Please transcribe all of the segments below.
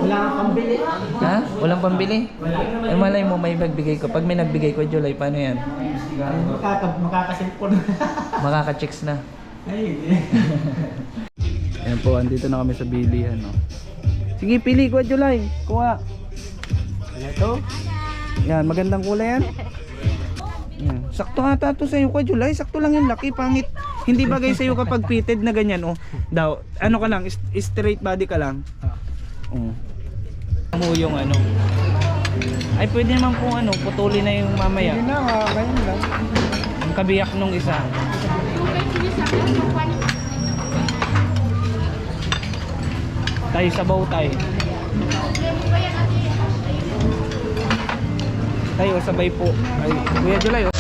Wala kang pambili. Ha? Walang pambili? Eh malay mo may nagbigay ko. Pag may nagbigay ko July, paano yan? Makakasilpon. Makaka-chicks na. Ay, Ayan po, andito na kami sa bilihan, no? Sige, pili ko July. Kuha. ano to? Yan, magandang kulay yan. Yan. Sakto ata to sa'yo ko July. Sakto lang yung laki, pangit. Hindi bagay sa'yo kapag fitted na ganyan, oh. Daw, ano ka lang, straight body ka lang. Oh. Mo yung ano. Ay, pwede naman po ano, putuli na yung mamaya. Hindi na, ngayon lang. Ang kabiyak nung isa. Tayo sabaw tayo. Tayo sabay po. Ay, Kuya July, oh.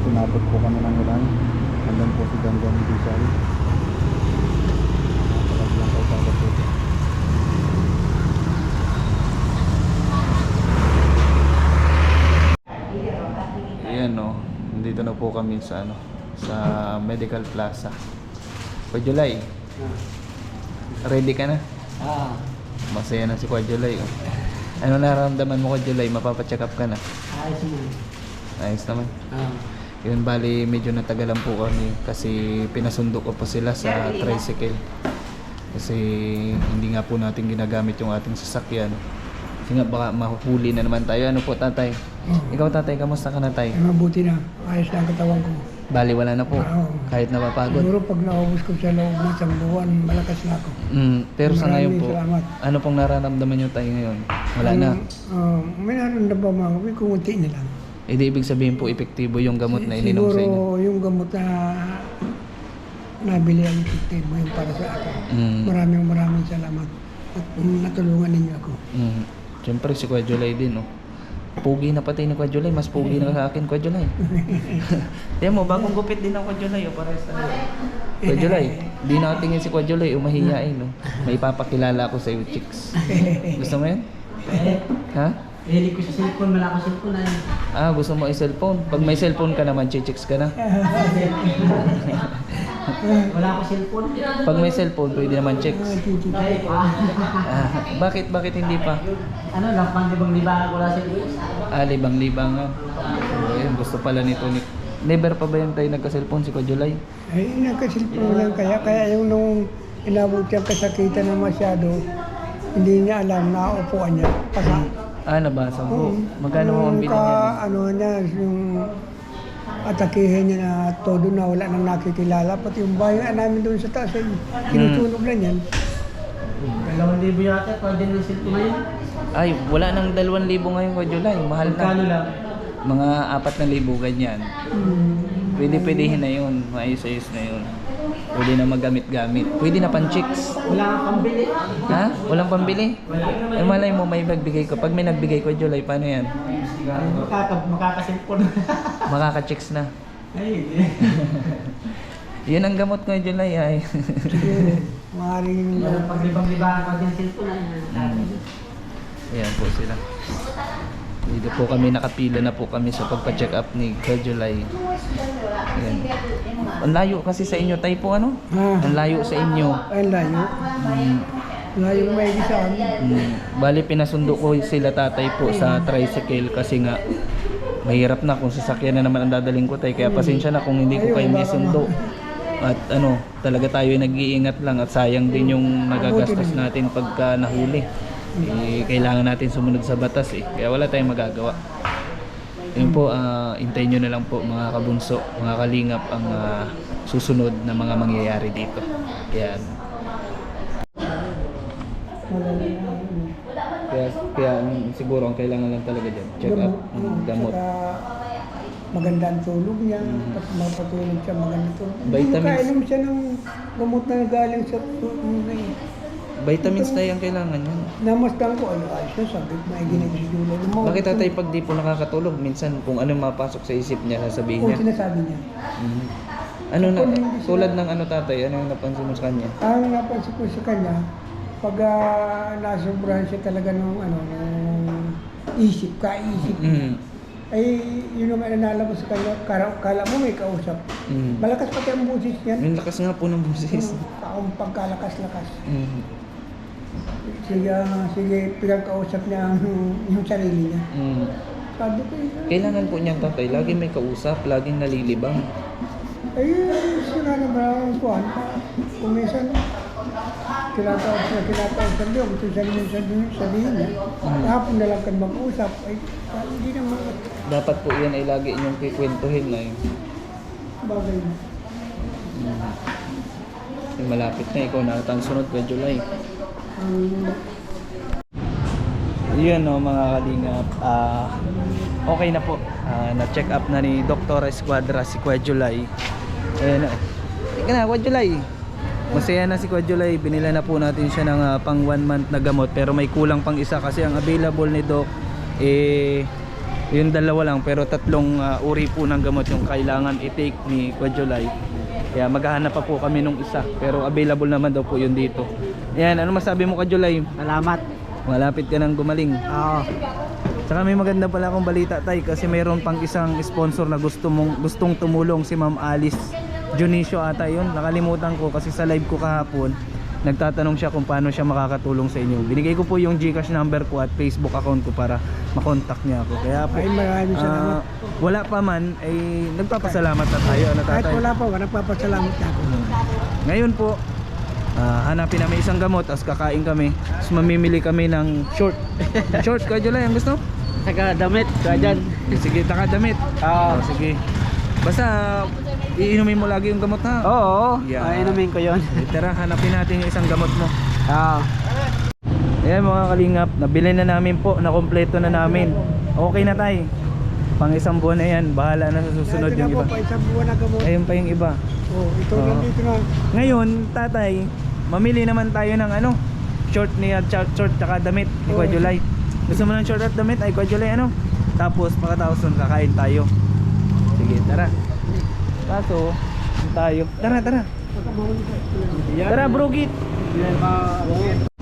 Sinabot po kami ng ulan. Hanggang po si Ganggang Diesel. Nakakalag lang kayo sa po. Ayan no. Nandito na po kami sa ano, sa Medical Plaza. Kwa July. Ready ka na? Masaya na si Kwa July. Oh. Ano nararamdaman mo Kwa July? Mapapacheck up ka na? Ayos naman. Ayos naman. Yun, bali medyo natagalan po kami kasi pinasundo ko po sila sa tricycle kasi hindi nga po natin ginagamit yung ating sasakyan kasi nga baka mahuli na naman tayo. Ano po tatay? Ikaw tatay, kamusta ka na tay? Mabuti na. Ayos na ang katawan ko. Bali wala na po, kahit napapagod. Siguro pag naubos ko sa loob ng isang buwan, malakas na ako. Pero sa ngayon po, Salamat. ano pong nararamdaman nyo tayo ngayon? Wala na. May nararamdaman ako, may kumunti na lang. Eh di ibig sabihin po epektibo yung gamot na ininom sa inyo? Siguro yung gamot na nabili ang epektibo yung para sa akin. Maraming salamat at natulungan ninyo ako. Siyempre si Kuya July din, no? Pugi na pati ni Kuya July, mas pugi na sa akin Kuya July. Tiyan mo, bagong gupit din ako Kuya July, parehas tayo. Kuya July, di nakatingin si Kuya July, umahiyain, no? May ipapakilala ako sa iyo, chicks. Gusto mo yan? Ha? Hilig ko sa cellphone, wala akong cellphone na yun. Gusto mo i-cellphone? Pag may cellphone ka naman, chicks ka na. Wala akong cellphone. Pag may cellphone, pwede naman chicks. Bakit hindi pa? Ano lang, pang-libang-libang wala cellphone. Libang-libang nga. So, yun, gusto pala nito ni... Never pa ba yung tayo nagka-cellphone si Kuya July? Ay, nagka-cellphone lang kaya yung nung inabot yung kasakitan na masyado, Hindi niya alam na upuan niya. Pasa. Nabasa ko. Magkano mo ang Yung bilhin niya? ano niya, yung atakihin niya na todo na wala nang nakikilala. Pati yung bahay namin doon sa taas, ay tinutulog na niyan. 2,000 yata, pwede na silpo ngayon. Ay, wala nang 2,000 ngayon kwa July. Mahal na. Magkano lang? Mga 4,000 ganyan. Pwede-pwedihin na yun. Maayos-ayos na yun. Pwede na magamit-gamit. Pwede na pan-chicks. Wala kang pambili. Ha? Walang pambili? Eh, malay mo may nagbigay ko. Pag may nagbigay ko July, paano yan? Makakasilpo na. Makaka-chicks na. Ay, hindi. Yun ang gamot ko July ay. Siguro, maaaring Paglibang-libang ka din silpo na. Ayan po sila. Dito po kami nakapila na po kami sa pagpa-check up ni July. Ayan. Ang layo kasi sa inyo tayo po ano? Ang layo sa inyo. ay layo. Layo may sa amin. Bali pinasundo ko sila tatay po sa tricycle kasi nga mahirap na kung sasakyan na naman ang dadaling ko tayo. Kaya pasensya na kung hindi ko kayo may sundo. At ano, talaga tayo nag-iingat lang at sayang din yung nagagastos natin pagka nahuli. Kailangan natin sumunod sa batas kaya wala tayong magagawa. Yun po, hintayin nyo na lang po mga kabunso, mga kalingap ang susunod na mga mangyayari dito. Kaya siguro ang kailangan lang talaga dyan, check up, gamot. Maganda ang tulog niya, tapos mapatulog siya, maganda tulog. Vitamins. Kainom siya ng gamot na galing sa Vitamins tayo ang kailangan yan. namasdan ko, ay siya, sabi ko, may ginag si Julia. Bakit tatay pag di po nakakatulog, minsan kung ano mapasok sa isip niya, sasabihin Kung niya. sinasabi niya. Ano na, tulad ng ano tatay, ano yung napansin mo sa kanya? Ang napansin ko sa kanya, pag nasobrahan siya talaga ng isip, kaisip, ay yun ang nalabas sa kanya, kala mo may kausap. Malakas pati ang boses niyan. Yung lakas nga po ng boses. Taong pagkalakas-lakas. Sige, pinagkausap niya yung sarili niya. Sabi ko, Kailangan po niyang tatay, lagi may kausap, laging nalilibang. ay, sila na ba ang kuhan? Kung minsan, kinatausap niya, gusto sabihin niya. Hapon na lang kan mag-usap, ay, hindi naman Dapat po yan ay lagi niyong kikwentuhin na yun. bagay na. Yung malapit na, ikaw na ang sunod kay July. Yun mga kalingap, okay na po. Na-check up na ni Dr. Esquadra si Kuya July. Ayan na. Ika na, Kuya July. Masaya na si Kuya July. Binila na po natin siya ng pang 1 month na gamot. Pero may kulang pang isa kasi ang available ni Doc yung 2 lang. Pero 3 uri po ng gamot yung kailangan i-take ni Kuya July. Kaya maghahanap pa po kami nung isa. Pero available naman daw po yun dito. Ayan, ano masabi mo Kuya July? Salamat. Malapit ka nang gumaling. Oo. Saka may maganda pala akong balita tay kasi mayroon pang isang sponsor na gustong tumulong si Ma'am Alice Junicio ata yun. Nakalimutan ko kasi sa live ko kahapon nagtatanong siya kung paano siya makakatulong sa inyo. Binigay ko po yung GCash number ko at Facebook account ko para makontak niya ako. Kaya po, Ay, maraming salamat. wala pa man ay nagpapasalamat na tayo. Ano, Kahit tatay? wala pa, nagpapasalamat na ako. Ngayon po, hanapin namin isang gamot as kakain kami. Tapos mamimili kami ng short. Short, Kuya July, ang gusto? Saka damit, kaya dyan. Sige, taka-damit. Oo. Sige. Basta, iinumin mo lagi yung gamot ha. Oo, Yeah. inumin ko yun. Tara, hanapin natin yung isang gamot mo. Oo. Ayan mga kalingap, nabili na namin po, nakompleto na namin. Okay na tayo. Pang 1 buwan na yan, bahala na sa susunod Ito na yung po, iba. pa isang buwan na gamot. Ayun pa yung iba. Oh, ito Oo. nandito na. Ngayon, tatay, mamili naman tayo ng short niya, short tsaka damit ni Kuya July. Gusto mo ng short at damit ay Kuya July Tapos pagkatapos nun kakain tayo. Sige, tara. Kaso, tayo. Tara. Tara, Brugit. Yan mga...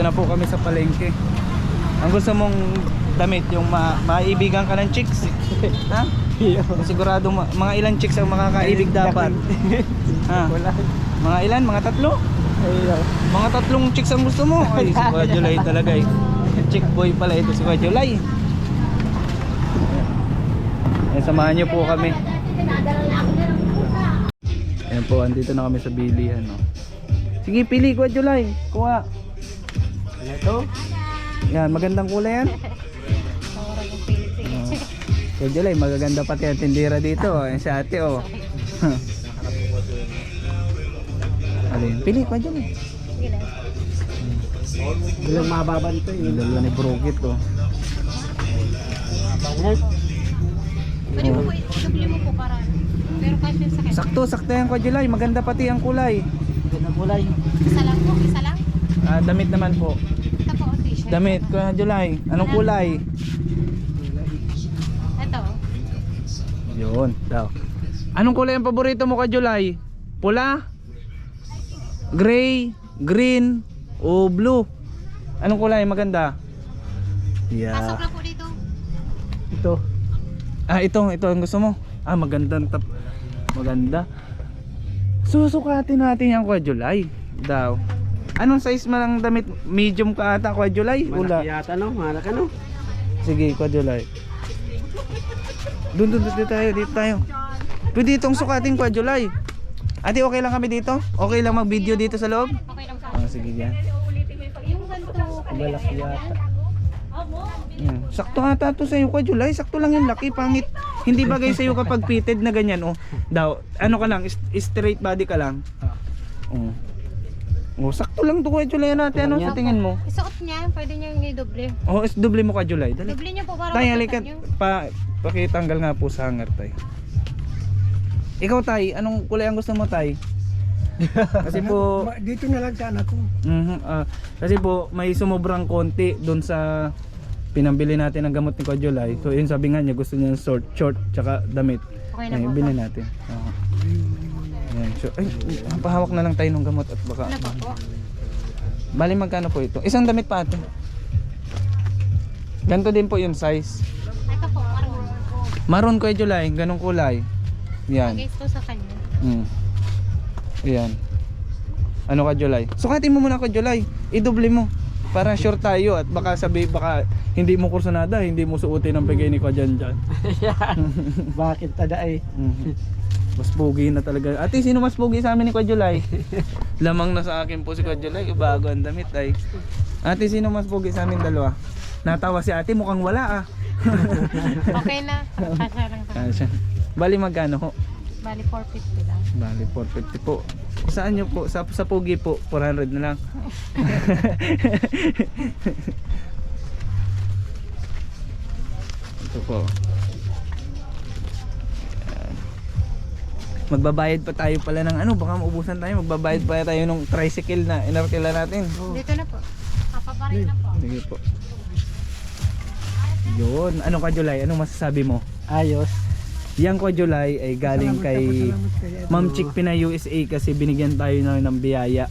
na po kami sa palengke. Ang gusto mong damit, yung maibigan ka ng chicks. Ha? Sigurado mga ilang chicks ang makakaibig dapat. Ha? Mga ilan? Mga tatlo? Mga tatlong chicks ang gusto mo. Ay, si Kuya Julay talaga eh. Chick boy pala ito si Kuya Julay. Ayan, samahan niyo po kami. Ayan po, andito na kami sa bilihan. No? Sige, pili Kuya Julay. Kuha. Ano ito? Yan, magandang kulay yan. Kuya Julay, magaganda pati ang tindira dito. Ayan si ate oh. Alin, pili Kuya Julay. Bilang mababa nito eh. Yung dalawa ni Brokit oh. Pwede mo po, isubli mo po para. Pero kahit yung sakit. Sakto yan Kuya Julay. Maganda pati ang kulay. Ganda kulay. Isa lang po, isa lang. Damit naman po. Ito po, t-shirt. Damit Kuya Julay. Anong kulay? Ito. Yun, daw. Anong kulay ang paborito mo Kuya Julay? Pula? Gray? Green? O blue? Anong kulay maganda? Pasok Yeah. lang po dito. Ito. Ito ang gusto mo. Magandang maganda. Susukatin natin yan Kuya Julay. Daw. Anong size mo lang damit? Medium ka ata Kuya Julay? Ula. Malaki yata no? Malaki no? Sige Kuya Julay. Dito tayo. Pwede itong sukatin Kuya Julay. Ate, okay lang kami dito? Okay lang mag-video dito sa loob? Okay lang po. Sige yan. Yung ganito. Malaki yata. Yan. Sakto ata to sa'yo Kuya Julay. Sakto lang yung laki. Pangit. Hindi bagay sa'yo kapag fitted na ganyan. Oh. Daw, ano ka lang, straight body ka lang. Sakto lang to Kuya Julay natin. Ano sa tingin mo? Isuot niya, pwede niya yung i-doble. Doble mo Kuya Julay. Dali. Doble niya po para Tay, halika. makita niyo. Pakitanggal nga po sa hanger tay. Ikaw tay, anong kulay ang gusto mo tay? Kasi po Dito na lang sa anak ko. kasi po may sumubrang konti doon sa pinambili natin ng gamot ni Kuya Julay. So yun sabi nga niya gusto niya ng short tsaka damit. Okay na Ayun, po. bilhin natin. Ayan. So, pahawak na lang tayo ng gamot at baka. Ano po? Bali magkano po ito? Isang damit pa ate. Ganito din po yung size. Ito po, maroon. Maroon Kuya Julay, ganong kulay. Yan. Guys, to sa kanya. Yan. Ano ka Julay? Sukatin mo muna ka Julay. I-doble mo. Para sure tayo at baka baka hindi mo kursunada, hindi mo suotin ang bigay ni Kuya Janjan. Bakit tada eh? Mas pogi na talaga. Ate, sino mas pogi sa amin ni Kuya Julay? Lamang na sa akin po si Kuya Julay. Bago ang damit ay. Ate, sino mas pogi sa amin dalawa? Natawa si ate, mukhang wala ah. Okay na. Kasya lang sa. Kasya. Bali magkano ho? Bali 450 lang. Bali 450 po. Saan nyo po? Sa pogi po, 400 na lang. Ito po. Ayan. Magbabayad pa tayo pala ng ano, baka maubusan tayo. Magbabayad pa tayo ng tricycle na inarkila natin. Dito na po. Kapabarin na po. Sige po. Yun. Ano ka Julay? Anong masasabi mo? Ayos. Yang Kuya Julay ay galing kay Ma'am Chick Pinay USA kasi binigyan tayo ng biyaya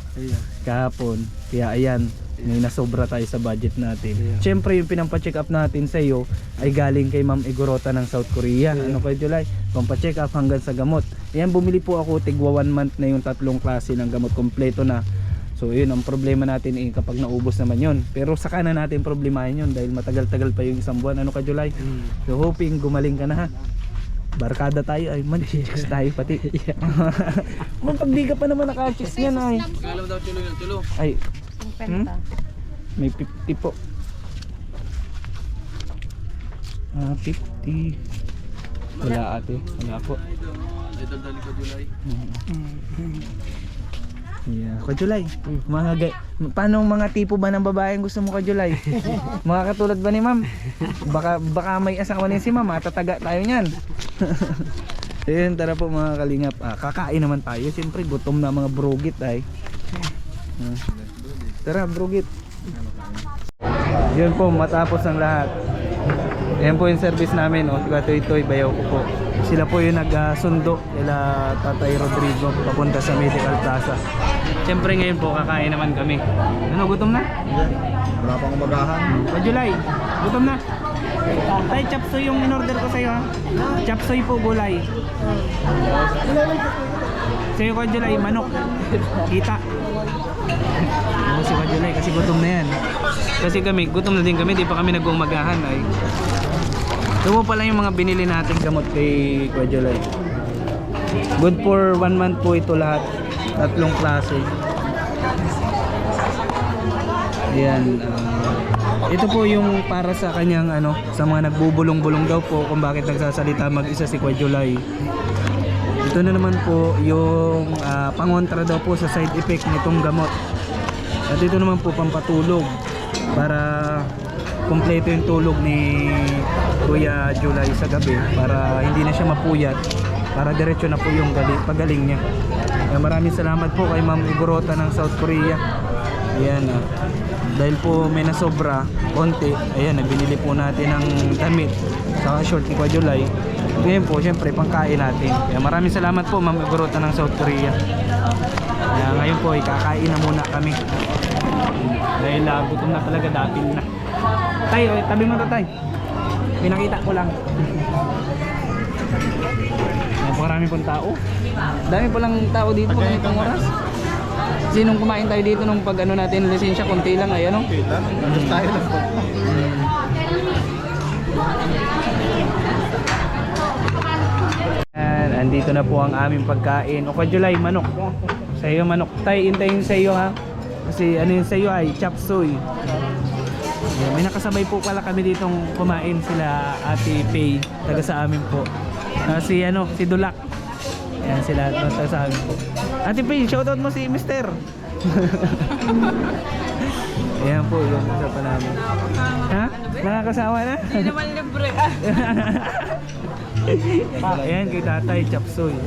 kahapon. Kaya ayan, may nasobra tayo sa budget natin. Siyempre yung pinampa-check up natin sa iyo ay galing kay Ma'am Igorota ng South Korea. Ano Kuya Julay? Pampa-check up hanggang sa gamot. Ayan, bumili po ako tigwa 1 month na yung 3 klase ng gamot, kompleto na. So yun, ang problema natin eh kapag naubos naman yun. Pero saka na natin problemahin yun dahil matagal-tagal pa yung 1 buwan. Ano Kuya Julay? So hoping gumaling ka na ha. Barkada tayo ay man-chicks tayo pati. Kung pag di ka pa naman naka-chicks niyan ay. Alam daw tuloy ng tulo. Ay, 50. may 50 po. 50. Wala ate, wala po. Ito dali ko July. Yeah, Kuya Julay. Paano mga tipo ba ng babae ang gusto mo Kuya Julay? Mga katulad ba ni Ma'am? Baka may asawa niya si Ma'am, tataga tayo niyan. Ayun, tara po mga kalingap. Kakain naman tayo. Siyempre gutom na mga brogit ay. Tara, brogit. Yun po, matapos ang lahat. Ayan po yung service namin. Itoy, bayaw ko po. Sila po yung nagsundo kila Tatay Rodrigo papunta sa Medical Plaza. Siyempre ngayon po kakain naman kami. Ano, gutom na? Wala pang umagahan. Pa July, gutom na? Tay, chapsoy yung in-order ko sa'yo ha. Chapsoy po gulay. Sa'yo ko July, manok. Kita. Ano si July kasi gutom na yan. Kasi kami, gutom na din kami, di pa kami nag-umagahan ay. Ito po pala yung mga binili natin gamot kay Kuya July. Good for 1 month po ito lahat. 3 klase. Ayan. Ito po yung para sa kanyang ano, sa mga nagbubulong-bulong daw po kung bakit nagsasalita mag-isa si Kuya July. Ito na naman po yung pangontra daw po sa side effect nitong gamot. At ito naman po pampatulog para kumpleto yung tulog ni Kuya July sa gabi para hindi na siya mapuyat, para diretso na po yung pagaling niya. Kaya maraming salamat po kay Ma'am Igorota ng South Korea. Ayan, dahil po may nasobra konti, ayan, nagbinili po natin ng damit sa short ni Kuya July. Ngayon po syempre pangkain natin. Kaya maraming salamat po Ma'am Igorota ng South Korea. Kaya ngayon po kakain na muna kami dahil gutom na talaga, dating na. Tay, tabi mo to tay. Pinakita ko lang. Marami pong tao. Dami po lang tao dito pag ganitong oras. Kasi nung kumain tayo dito nung pag ano natin lisensya, konti lang ay ano. Tayo lang po. Andito na po ang aming pagkain. O Kuya July, manok. Sa iyo manok. Tay, intayin sa iyo ha. Kasi ano yun sa iyo ay chop suey. May nakasabay po pala kami ditong kumain, sila Ate Pay, taga sa amin po. Si ano, si Dulak. Ayan sila taga sa amin po. Ate Pay, shoutout mo si Mister. Ayan po, yung isa pa namin. Ha? Nakakasama na? Hindi naman libre. Ayan kay Tatay, chop suey.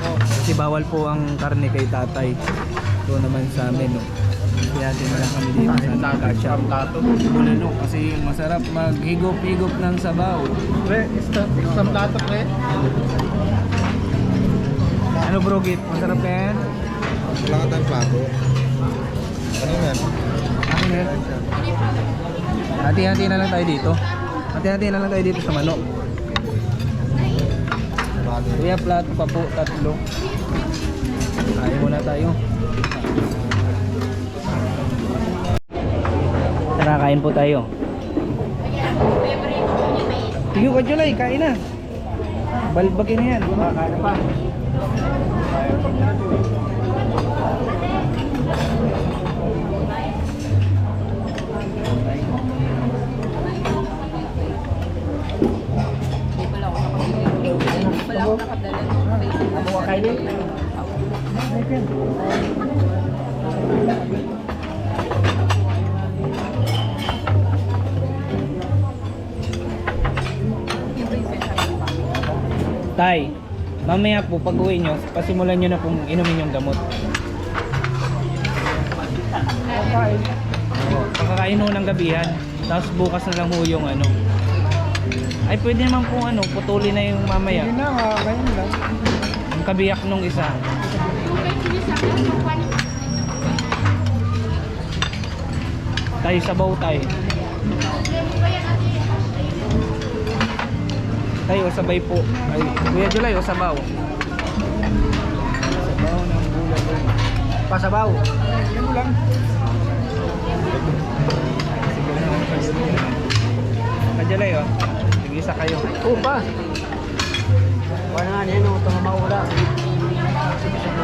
Kasi bawal po ang karne kay Tatay. Ito naman sa amin, no. Kaya din na lang kami dito sa Nakashop. Bulalo kasi masarap maghigop-higop ng sabaw. Pre, isang plato pre. Ano bro, Git? Masarap ka yan? Wala ka tayong plato. Ano yan? Akin yan. Hati-hati na lang tayo dito. Hati-hati na lang tayo dito sa manok. Kuya, plato pa po, 3. Kain muna tayo. Tara, kain po tayo. Sige Kuya July, kain na. Balbagin na yan. Kain pa. Ako kakainin. Tay, mamaya po pag uwi nyo, pasimulan nyo na pong inumin yung gamot. Pakakain ho ng gabihan, tapos bukas na lang ho yung ano. Ay pwede naman po ano, putuli na yung mamaya. Hindi na, ngayon lang. Yung kabiyak nung isa. Tayo sabaw tayo. Tayo sabay po. Ay, Kuya July o sabaw. Sabaw ng bulalo. Pasabaw. Yan lang. Kuya July oh. Tig-isa kayo. Upa. Wala nga niya nung itong maula.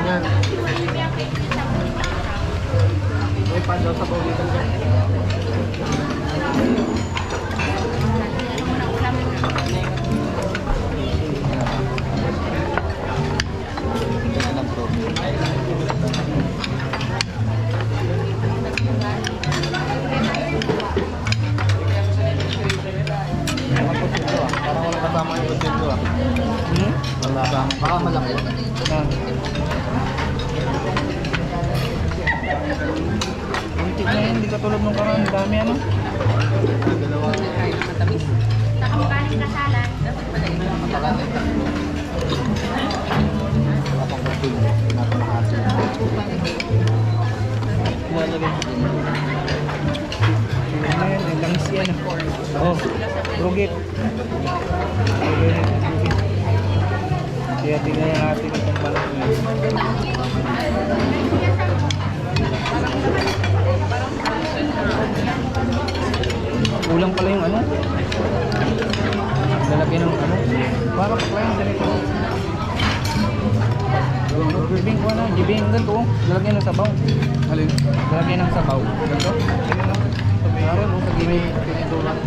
Yan. May pandaw sa bawitan dyan. Parang walang kasama yung potato ah. Wala ba? Baka malaki. Unti na yun, hindi katulog nung karaan. Dami ano? Nakamukanin na salad. lagay ko din. Ayan, may langis yan. Oh, rugit. Kaya tingnan natin itong balak niya. Kulang pala yung ano. Lalagyan ng ano. Para pa yung ganito. Jibing ko ano, jibing ganito. Lalagyan ng sabaw. Halin? Lalagyan ng sabaw. Ganito. Meron mo sa gilid. Pinitulan.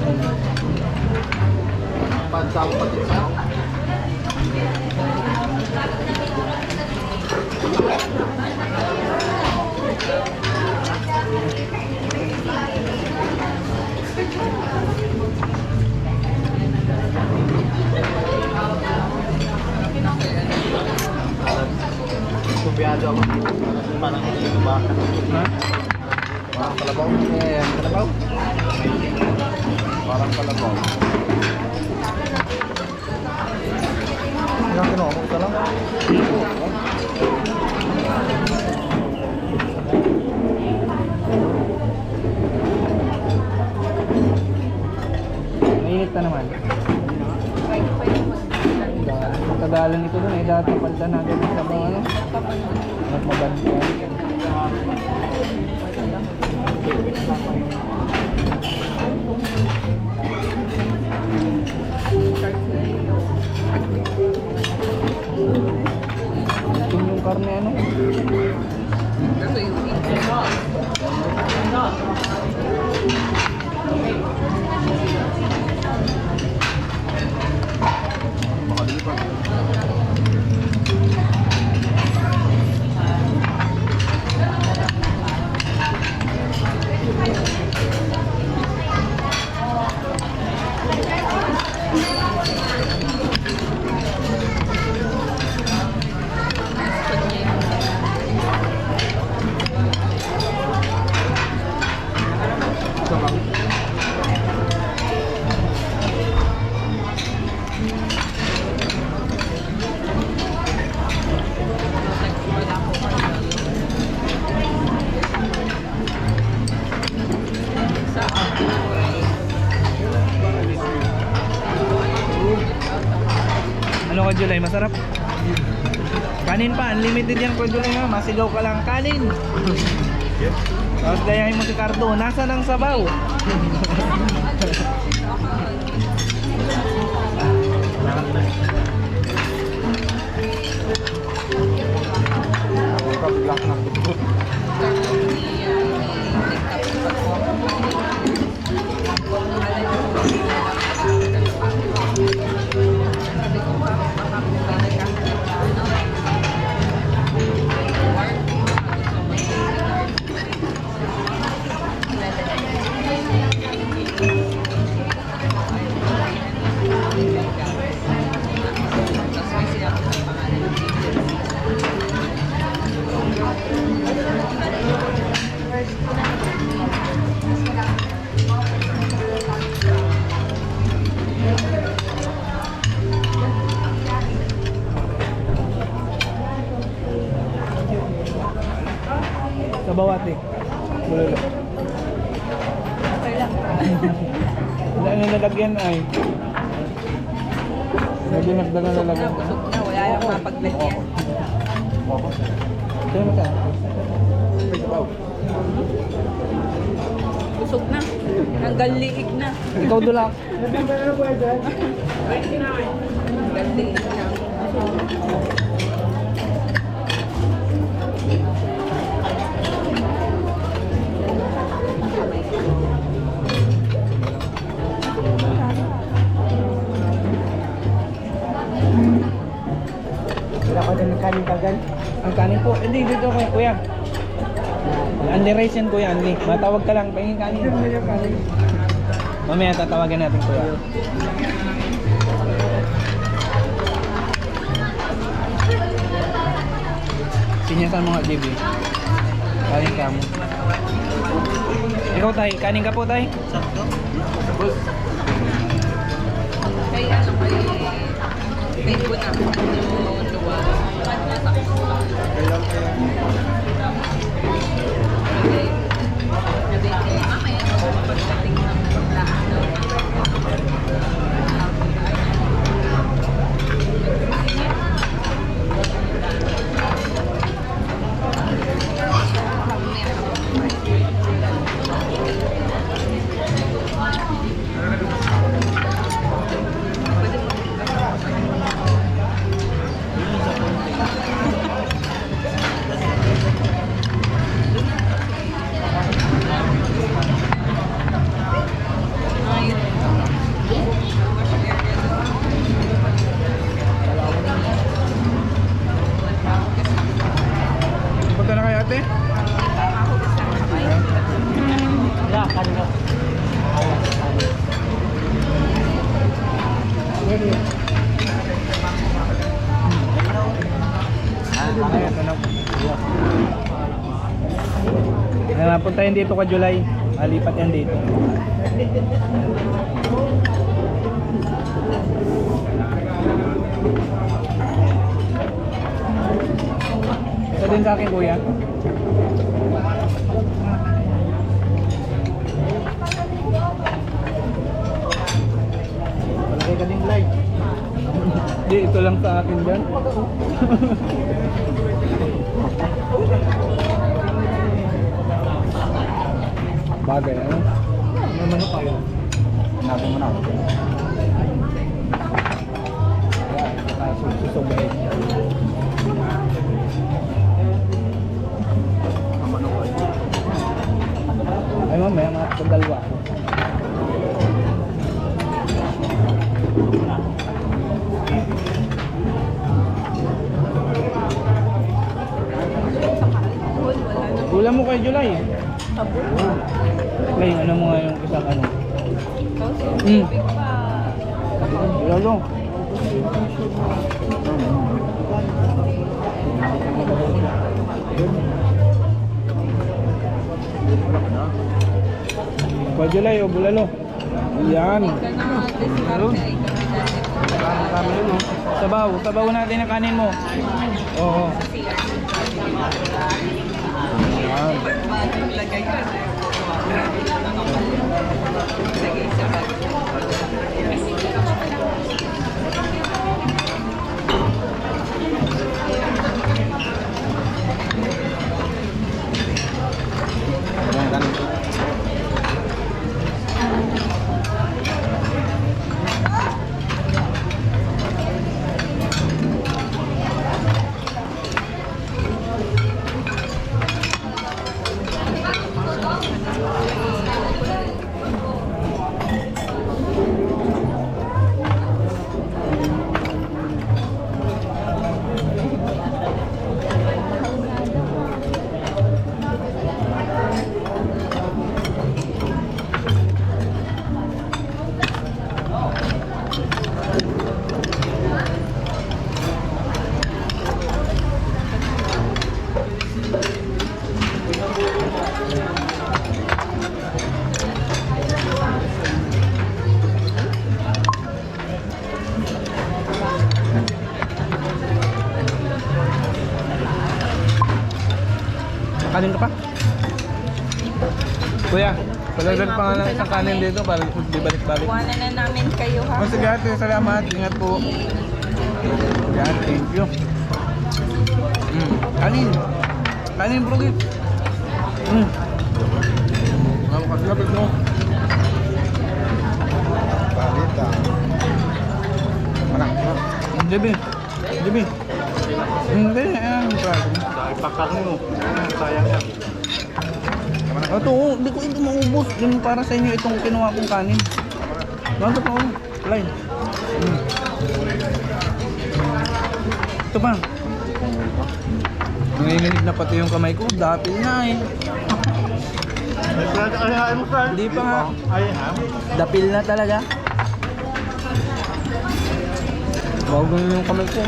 Pansaw pati sa. Subiyado ako dito. Parang ba? Ha? Parang kalabaw. Eh, kalabaw. Parang kalabaw. Ilang kinuha ka lang? Mainit na naman. Kagalan ito dun eh, dati palda na agad sa mga ano. Nagmabanda. Ito yung karne ano. Ano ka July? Masarap? Kanin pa, unlimited yan ko July ha. Masigaw ka lang kanin. Tapos gayahin mo si Cardo, nasa ng sabaw? Sabaw ate. Bulalo. Wala na nalagyan ay. Medyo nagdaga nalagyan. Wala yung mapaglagyan. Sino mo ka? Busog na. Hanggang liig na. Ikaw dulak. Hanggang liig na. Wala ko din kanin kagan. Ang kanin po. Hindi, dito kay kuya. Anli rice yan kuya, Anli. Matawag ka lang, pahingin kanin. Mamaya tatawagan natin kuya. Sinyasan mo nga, JB. Kanin ka mo. Ikaw tay, kanin ka po tay? Kay ano kay... Kay ko na. Yung luwa. Okay. ate? Ako gusto ng kamay. Yeah, kanina. Napuntahin dito ka July. Malipat yan dito. Ito din sa akin kuya. Palagay ka din live. Hindi, ito lang sa akin dyan. Bagay, ano? Ano naman pa yun? Hanapin mo na ako. Susubay. Ay mamaya, mga pagdalwa ako. Ulam mo kay July. Play, ano mo nga yung isang ano? Big pa. Lalo. Kay July o bulalo. Yan. Sabaw, sabaw natin ang kanin mo. Oo. Yan. Lagay ka. Lagay sa bag. Kanin ka pa? Kuya, palagdag pa nga lang isang kanin dito para di balik-balik. Kuhanan na namin kayo ha. Oh, sige ate, salamat. Ingat po. Yan, thank you. Kanin. Kanin bro, git. Lapit mo. Balita. Anak. Debi. Debi. Hindi, ayan. Dahil pakak mo. Sayang yan. Ito, hindi ko ito maubos. Yung para sa inyo itong kinuha kong kanin. Ganto pa ako. Line. Ito pa. Nanginginig na pati yung kamay ko. Dati na eh. Ay, mo sa. Hindi pa nga. Ay, ha? Dapil na talaga. Bago na yung kamay ko.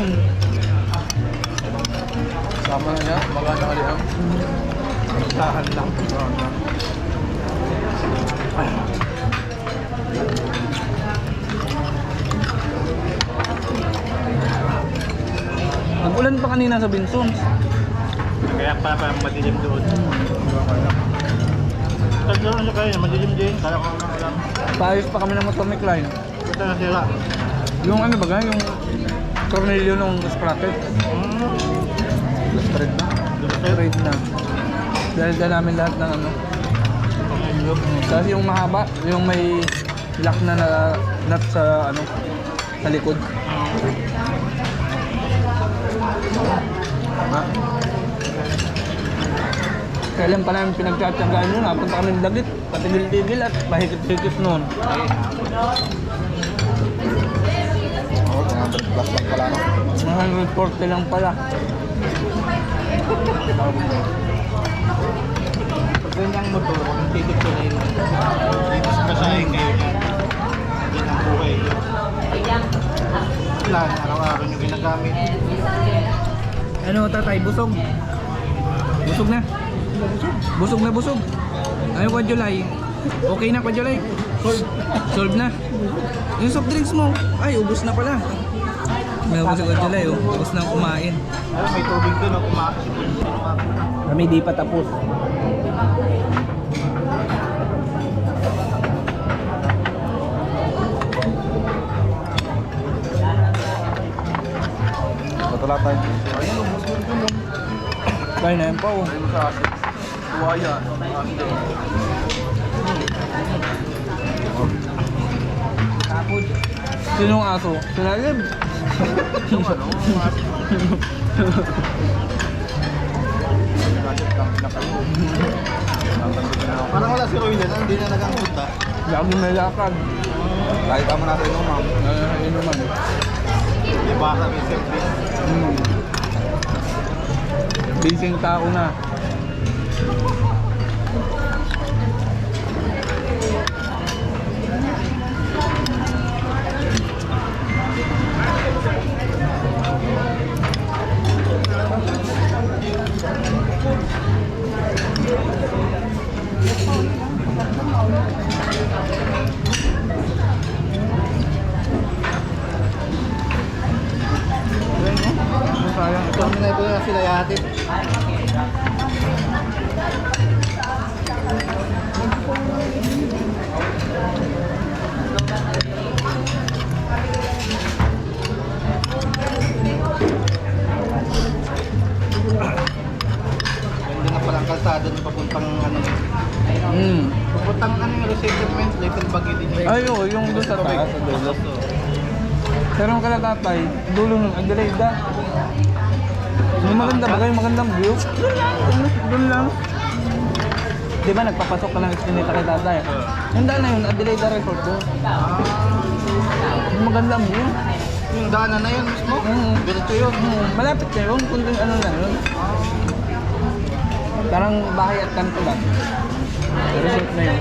Sama na niya. Maganda ka liam. Tahan lang. Nag-ulan pa kanina sa Binsons. Kaya para madilim doon. Tatlo na siya kayo, madilim din. Kaya ko lang alam. Paayos pa kami ng motor ni Klein. Ito na sila. Yung ano baga, yung tornilyo nung sprocket. Straight na. Straight na. Dahil dyan namin lahat ng ano. Tapos yung mahaba, yung may lock na nut sa ano, sa likod. Kailan pa namin pinagtsatsagaan yun, napunta kami ng Dagit, patigil-tigil at pahigit-higit noon. Oo, 100 plus lang pala no. 140 lang pala. ganyang motor, yung titik ko na yun. Dito sa pasahin kayo niyan. Yan ang buhay nyo. Wala, araw-araw nyo ginagamit. Ano tatay, busog? Busog na? Busog na busog. Ayaw ko July. Okay na ko July. Solve na. Yung soft drinks mo, ay ubos na pala. May ubos ko July, oh. Ubos na kumain. Ay, may tubig doon, kumain. Kami di pa tapos. Patula tayo. Ayun, ubos mo doon. Kaya na yan pa, oh. Ayun sa asin. Tuwaya. Sinong aso? Sinalib? Parang wala si Roy na, hindi na nagangpunta. Lagi may lakad. Kahit tama natin yung ma'am. Ayun naman. Di ba sa may service? Bising tao na. Sayang. Ito na ito na sila yatid. Ganda na palang kalsada na papuntang ano. Papuntang ano yung resettlement, Little Baguio din. Ay, oo, yung doon sa taas, sa dulo. Pero ang kalatatay, dulo nun, Adelaida. Yung maganda ba kayo? Magandang view? Doon lang. Di ba nagpapasok ka ng Espineta kay tatay? Yung daan na yun, Adelaida Resort doon. Yung magandang view. Yung daanan na yun mismo? Diretso yun. Malapit na yun, kung ano na yun. Parang bahay at kanto lang. Resort na yun.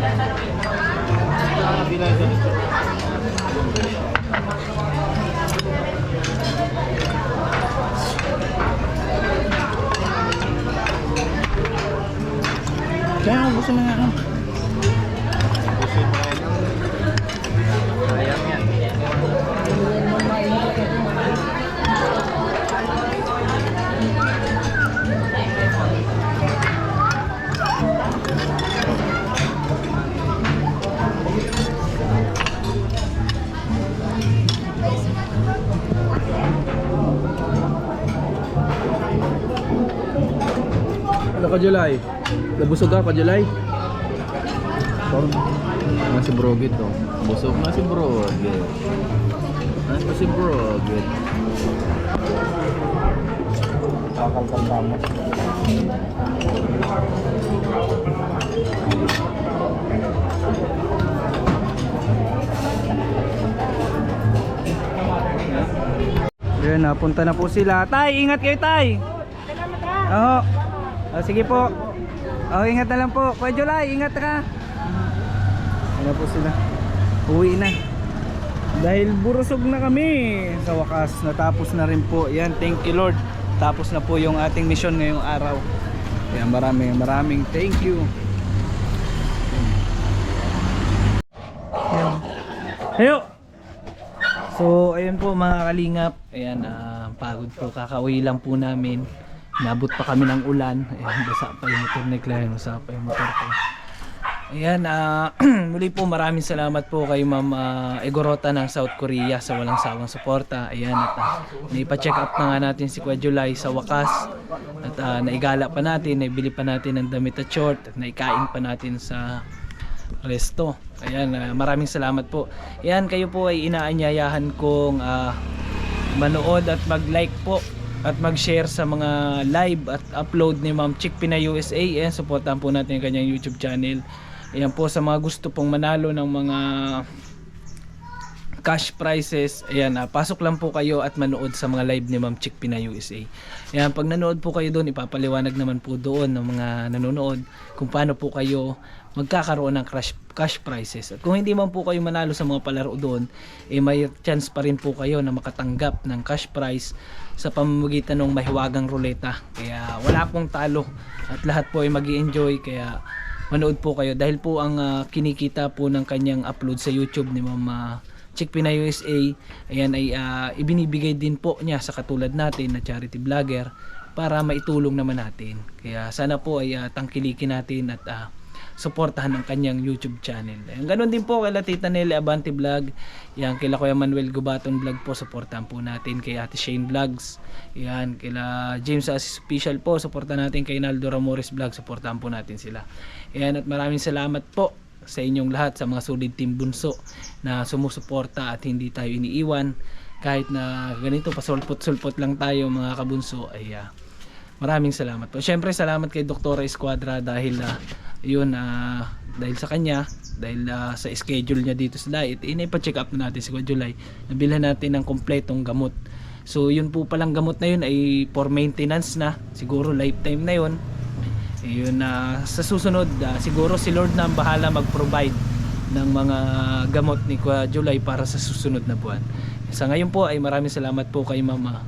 Bilay sa resort. Kaya ako gusto mo nga ano. Busin mo yan. Sayang yan. Ano ka July? Nabusog ka July? Na si Brogit to. Busog na si Brogit. Ano si Brogit? Kakalkal mo. Ayan, napunta na po sila. Tay, ingat kayo tay! Oo. Sige po. Ingat na lang po. Kuya July, ingat ka. Ano po sila? Uwi na. Dahil burusog na kami. Sa wakas, natapos na rin po. Yan, thank you Lord. Tapos na po yung ating mission ngayong araw. Yan, maraming thank you. Yan. Heyo! So, ayun po mga kalingap. Ayan, pagod po. Kakauwi lang po namin. Nabot pa kami ng ulan. Ayan, basa pa yung motor ni Claire. Basa pa yung motor ko. Ayan, muli po maraming salamat po kay Ma'am Egorota ng South Korea sa walang sawang suporta. Ayan, at naipa-check up na nga natin si Kuya July sa wakas. At naigala pa natin, naibili pa natin ng damit at short. At naikain pa natin sa resto. Ayan, maraming salamat po. Ayan, kayo po ay inaanyayahan kong manood at mag-like po at mag-share sa mga live at upload ni Ma'am Chick Pinay USA. Ayan, supportan po natin yung kanyang YouTube channel. Ayan po, sa mga gusto pong manalo ng mga cash prizes. Ayan, pasok lang po kayo at manood sa mga live ni Ma'am Chick Pinay USA. Ayan, pag nanood po kayo doon, ipapaliwanag naman po doon ng mga nanonood kung paano po kayo magkakaroon ng cash prizes. At kung hindi man po kayo manalo sa mga palaro doon, may chance pa rin po kayo na makatanggap ng cash prize sa pamamagitan ng mahiwagang ruleta. Kaya wala pong talo at lahat po ay mag-i-enjoy. Kaya manood po kayo dahil po ang kinikita po ng kanyang upload sa YouTube ni Ma'am Chick Pinay USA, ayan ay ibinibigay din po niya sa katulad natin na charity vlogger para maitulong naman natin. Kaya sana po ay tangkilikin natin at suportahan ang kanyang YouTube channel. Ayan, ganun din po kay Tita Nelly Abante Vlog, yan kila Kuya Manuel Gubaton Vlog po, suportahan po natin kay Ate Shane Vlogs, yan kila James Asis Official po, suportahan natin kay Naldo Ramores Vlog, suportahan po natin sila. Ayan, at maraming salamat po sa inyong lahat, sa mga solid team bunso na sumusuporta at hindi tayo iniiwan kahit na ganito pasulpot-sulpot lang tayo mga kabunso. Ay maraming salamat po. Syempre salamat kay Dr. Esquadra dahil dahil sa kanya, dahil sa schedule niya dito sa diet, pa-check up na natin si Kuya July, nabilhan natin ng kompletong gamot. So yun po palang gamot na yun ay for maintenance na, siguro lifetime na yun. Yun, sa susunod siguro si Lord na ang bahala mag-provide ng mga gamot ni Kuya July para sa susunod na buwan. Sa ngayon po ay maraming salamat po kay Mama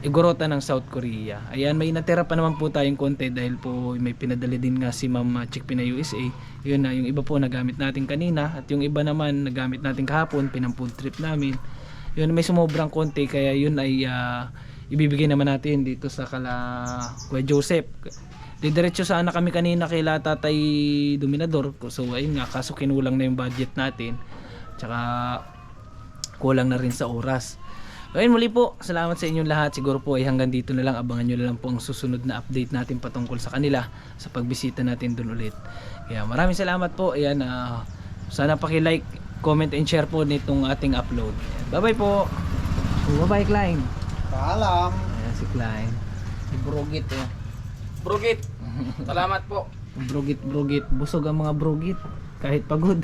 Igorota ng South Korea. Ayan, may natira pa naman po tayong konti dahil po may pinadali din nga si Ma'am Chick Pinay USA. Yun na, yung iba po nagamit natin kanina at yung iba naman nagamit natin kahapon, pinang-food trip namin. Yun, may sumobrang konti kaya yun ay ibibigay naman natin dito sa Kuya Joseph. Didiretso sana kami kanina kay Tatay Dominador. So ayun nga, kaso kinulang na yung budget natin. Tsaka kulang na rin sa oras. Ayun, muli po, salamat sa inyong lahat. Siguro po ay hanggang dito na lang. Abangan nyo na lang po ang susunod na update natin patungkol sa kanila sa pagbisita natin dun ulit. Kaya maraming salamat po. Ayan, sana paki-like, comment and share po nitong ating upload. Bye bye po. Bye bye Klein. Paalam. Ayan si Klein. Si Brugit Brugit. Salamat po. Brugit. Busog ang mga brugit kahit pagod.